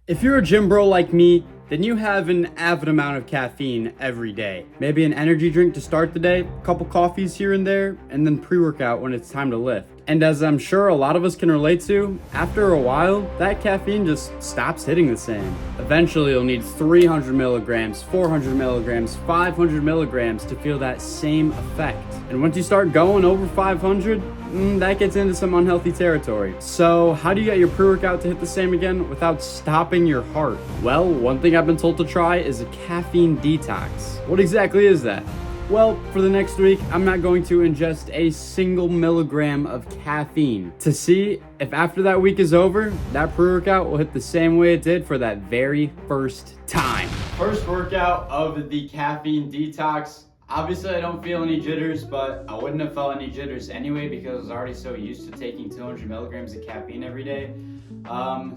If you're a gym bro like me, then you have an avid amount of caffeine every day. Maybe an energy drink to start the day, a couple coffees here and there, and then pre-workout when it's time to lift. And as I'm sure a lot of us can relate to, after a while, that caffeine just stops hitting the same. Eventually, you'll need 300 milligrams, 400 milligrams, 500 milligrams to feel that same effect. And once you start going over 500, that gets into some unhealthy territory. So how do you get your pre-workout to hit the same again without stopping your heart? Well, one thing I've been told to try is a caffeine detox. What exactly is that? Well, for the next week, I'm not going to ingest a single milligram of caffeine to see if after that week is over, that pre-workout will hit the same way it did for that very first time. First workout of the caffeine detox. Obviously, I don't feel any jitters, but I wouldn't have felt any jitters anyway because I was already so used to taking 200 milligrams of caffeine every day.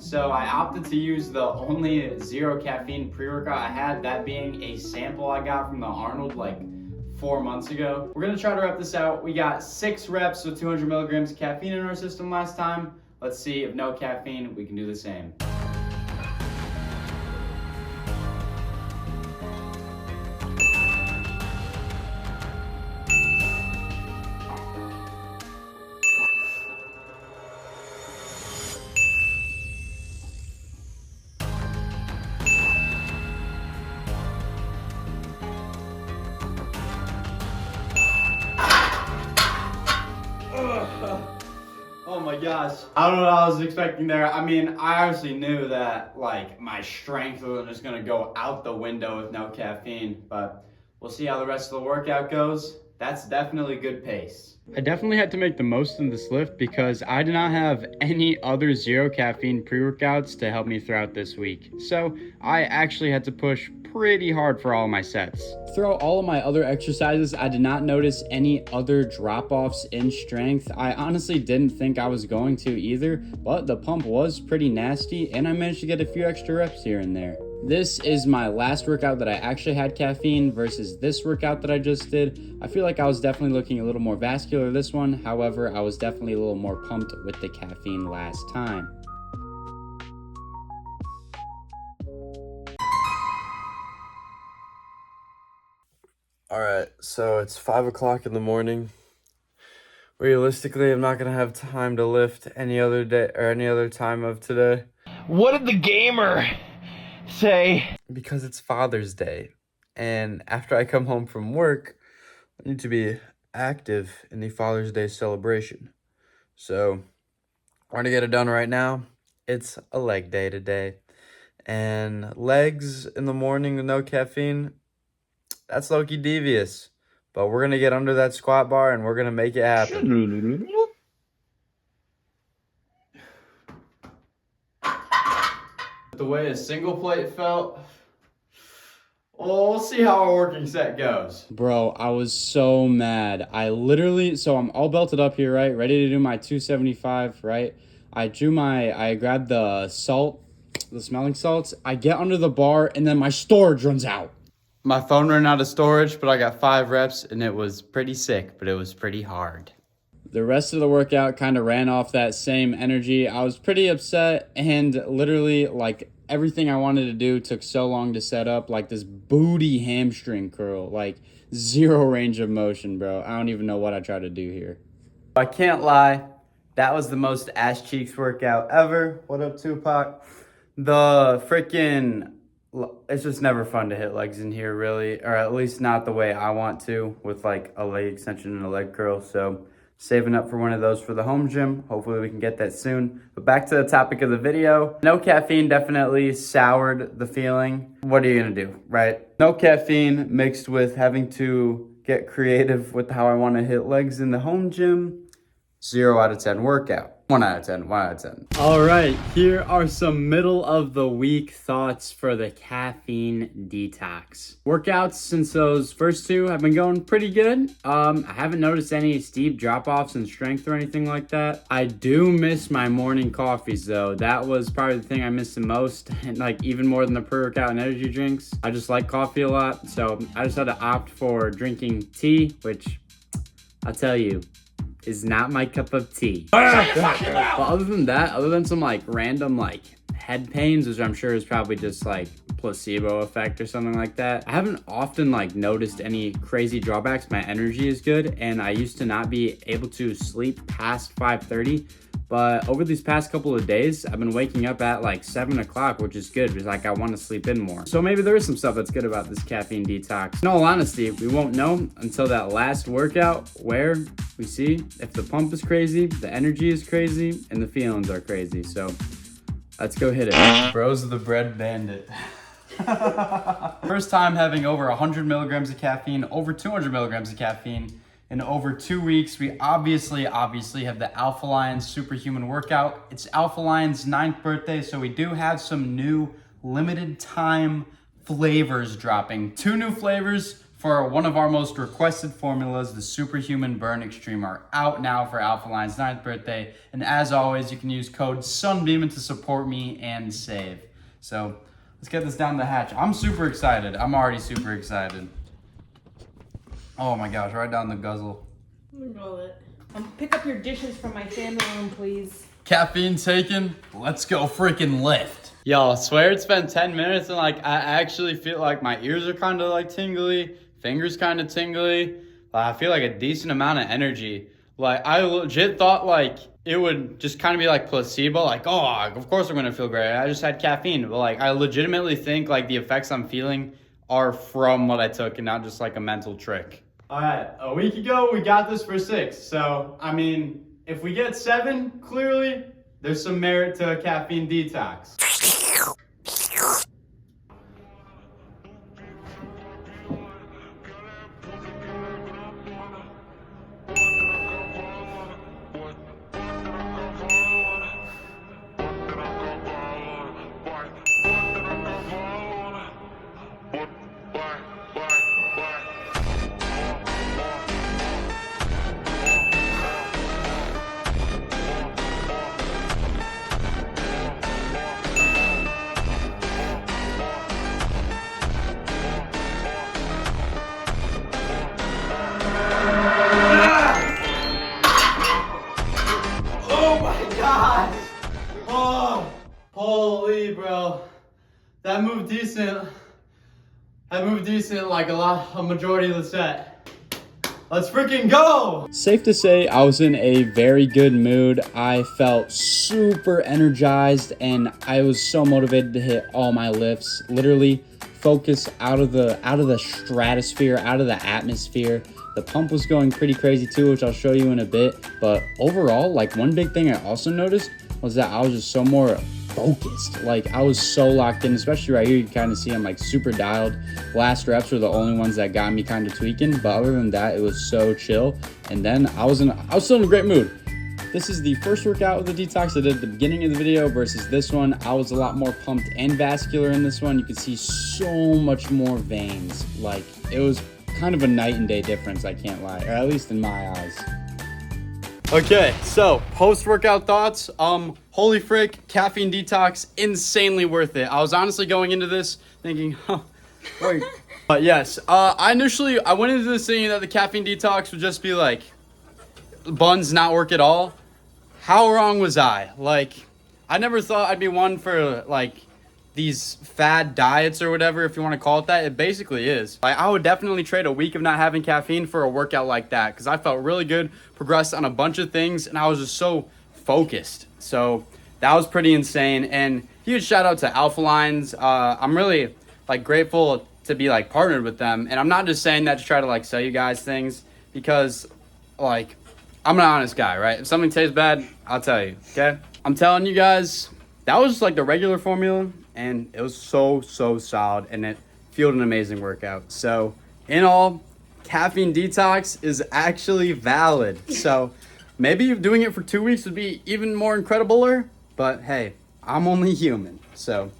So I opted to use the only zero caffeine pre-workout I had, that being a sample I got from the Arnold like 4 months ago. We're gonna try to wrap this out. We got 6 reps with 200 milligrams of caffeine in our system last time. Let's see if no caffeine, we can do the same. Oh my gosh. I don't know what I was expecting there. I mean, I obviously knew that like my strength wasn't just gonna go out the window with no caffeine, but we'll see how the rest of the workout goes. That's definitely good pace. I definitely had to make the most of this lift because I did not have any other zero caffeine pre-workouts to help me throughout this week. So I actually had to push pretty hard for all my sets. Throughout all of my other exercises, I did not notice any other drop-offs in strength. I honestly didn't think I was going to either, but the pump was pretty nasty and I managed to get a few extra reps here and there. This is my last workout that I actually had caffeine versus this workout that I just did. I feel like I was definitely looking a little more vascular this one. However, I was definitely a little more pumped with the caffeine last time. All right, so it's 5 o'clock in the morning. Realistically, I'm not gonna have time to lift any other day or any other time of today. What did the gamer say? Because it's Father's Day. And after I come home from work, I need to be active in the Father's Day celebration. So we're gonna get it done right now. It's a leg day today. And legs in the morning with no caffeine, that's low-key devious. But we're gonna get under that squat bar and we're gonna make it happen. The way a single plate felt, well, we'll see how our working set goes. Bro, I was so mad. So I'm all belted up here, right? Ready to do my 275, right? I grabbed the salt, the smelling salts. I get under the bar and then my storage runs out. My phone ran out of storage, but I got 5 reps and it was pretty sick, but it was pretty hard. The rest of the workout kind of ran off that same energy. I was pretty upset and literally like everything I wanted to do took so long to set up, like this booty hamstring curl, like 0 range of motion, bro. I don't even know what I tried to do here. I can't lie, that was the most ass cheeks workout ever. What up, Tupac? It's just never fun to hit legs in here, really, or at least not the way I want to, with like a leg extension and a leg curl. So saving up for one of those for the home gym. Hopefully we can get that soon. But back to the topic of the video. No caffeine definitely soured the feeling. What are you gonna do, right? No caffeine mixed with having to get creative with how I wanna hit legs in the home gym. 0 out of 10 workout. 1 out of 10, 1 out of 10. All right, here are some middle of the week thoughts for the caffeine detox. Workouts since those first 2 have been going pretty good. I haven't noticed any steep drop-offs in strength or anything like that. I do miss my morning coffees though. That was probably the thing I missed the most, and like even more than the pre-workout and energy drinks. I just like coffee a lot, so I just had to opt for drinking tea, which I'll tell you, is not my cup of tea. But other than that, other than some like random like head pains, which I'm sure is probably just like placebo effect or something like that. I haven't often like noticed any crazy drawbacks. My energy is good, and I used to not be able to sleep past 5:30. But over these past couple of days, I've been waking up at like 7 o'clock, which is good because like I want to sleep in more. So maybe there is some stuff that's good about this caffeine detox. In all honesty, we won't know until that last workout where we see if the pump is crazy, the energy is crazy, and the feelings are crazy. So let's go hit it. Bro's the bread bandit. First time having over 100 milligrams of caffeine, over 200 milligrams of caffeine in over 2 weeks. We obviously have the Alpha Lion's Superhuman workout. It's Alpha Lion's 9th birthday, so we do have some new limited time flavors dropping. 2 new flavors for one of our most requested formulas, the Superhuman Burn Extreme, are out now for Alpha Lion's 9th birthday. And as always, you can use code sunbeamon to support me and save. So let's get this down the hatch. I'm super excited. I'm already super excited. Oh my gosh, right down the guzzle. Roll it. Pick up your dishes from my family room, please. Caffeine taken, let's go freaking lift. Yo, I swear it's been 10 minutes and like I actually feel like my ears are kind of like tingly, fingers kind of tingly. I feel like a decent amount of energy. Like I legit thought like it would just kind of be like placebo, like, oh, of course I'm gonna feel great. I just had caffeine. But like I legitimately think like the effects I'm feeling are from what I took and not just like a mental trick. All right, a week ago, we got this for 6. So, I mean, if we get 7, clearly, there's some merit to a caffeine detox. Holy bro, that moved decent. Like a majority of the set. Let's freaking go! Safe to say, I was in a very good mood. I felt super energized and I was so motivated to hit all my lifts. Literally focus out of the stratosphere, out of the atmosphere. The pump was going pretty crazy too, which I'll show you in a bit. But overall, like one big thing I also noticed was that I was just so more focused. Like I was so locked in, especially right here. You kind of see I'm like super dialed. Last reps were the only ones that got me kind of tweaking, but other than that, it was so chill. And then I was still in a great mood. This is the first workout of the detox I did at the beginning of the video versus this one. I was a lot more pumped and vascular in this one. You could see so much more veins. Like it was kind of a night and day difference, I can't lie, or at least in my eyes. Okay, so post-workout thoughts. Holy frick, caffeine detox, insanely worth it. I was honestly going into this thinking, wait. But yes, I went into this thinking that the caffeine detox would just be like, buns not work at all. How wrong was I? Like, I never thought I'd be one for like these fad diets or whatever, if you want to call it that. It basically is. I would definitely trade a week of not having caffeine for a workout like that because I felt really good, progressed on a bunch of things, and I was just so focused. So that was pretty insane. And huge shout out to Alpha Lines. I'm really like grateful to be like partnered with them. And I'm not just saying that to try to like sell you guys things because like I'm an honest guy, right? If something tastes bad, I'll tell you, okay? I'm telling you guys, that was just like the regular formula. And it was so solid, and it fueled an amazing workout. So in all, caffeine detox is actually valid. So maybe doing it for 2 weeks would be even more incredibler, but hey, I'm only human. So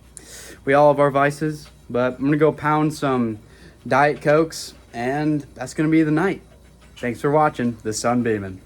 we all have our vices, but I'm gonna go pound some Diet Cokes, and that's gonna be the night. Thanks for watching The Sunbeamon.